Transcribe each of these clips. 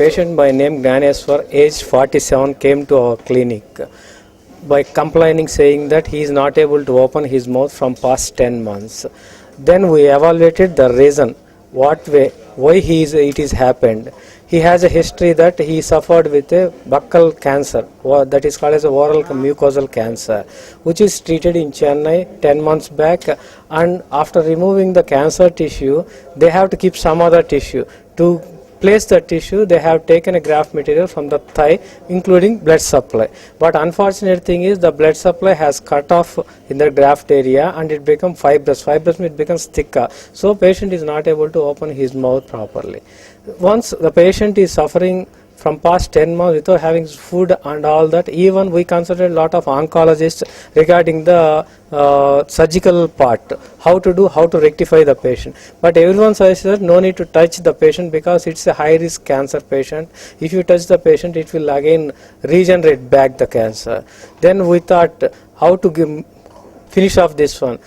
patient by name Gnaneswar, age 47, came to our clinic by complaining, saying that he is not able to open his mouth from past 10 months. Then we evaluated the reason, why it is happened. He has a history that he suffered with a buccal cancer, that is called as oral mucosal cancer, which is treated in Chennai 10 months back, and after removing the cancer tissue, they have to keep some other tissue. To place the tissue, they have taken a graft material from the thigh, including blood supply. But unfortunate thing is the blood supply has cut off in the graft area and it becomes fibrous. Fibrous means it becomes thicker. So patient is not able to open his mouth properly. Once the patient is suffering from past 10 months without having food and all that, even we consulted a lot of oncologists regarding the surgical part, how to rectify the patient. But everyone says that no need to touch the patient because it's a high risk cancer patient. If you touch the patient, it will again regenerate back the cancer. Then we thought how to finish off this one.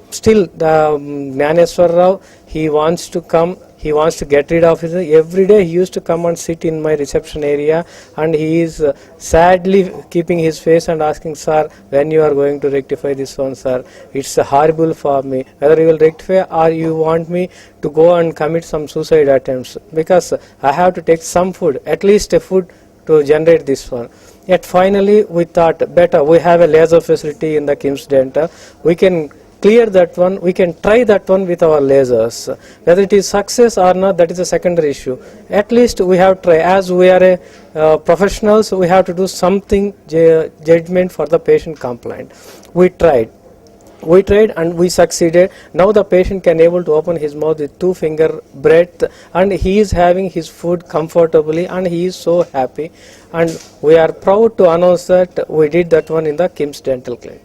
Still the Gnaneswar Rao, he wants to come. He wants to get rid of it. Every day he used to come and sit in my reception area, and he is sadly keeping his face and asking, "Sir, when you are going to rectify this one, sir? It's horrible for me. Whether you will rectify or you want me to go and commit some suicide attempts, because I have to take some food, at least a food to generate this one." Yet finally we thought better, we have a laser facility in the KIMS Dental. We can clear that one, we can try that one with our lasers. Whether it is success or not, that is a secondary issue. At least we have tried. As we are professionals, we have to do something judgment for the patient complaint. We tried and we succeeded. Now the patient can able to open his mouth with 2 finger breadth, and he is having his food comfortably, and he is so happy. And we are proud to announce that we did that one in the KIMS Dental Clinic.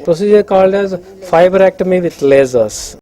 Procedure called as fiberectomy with lasers.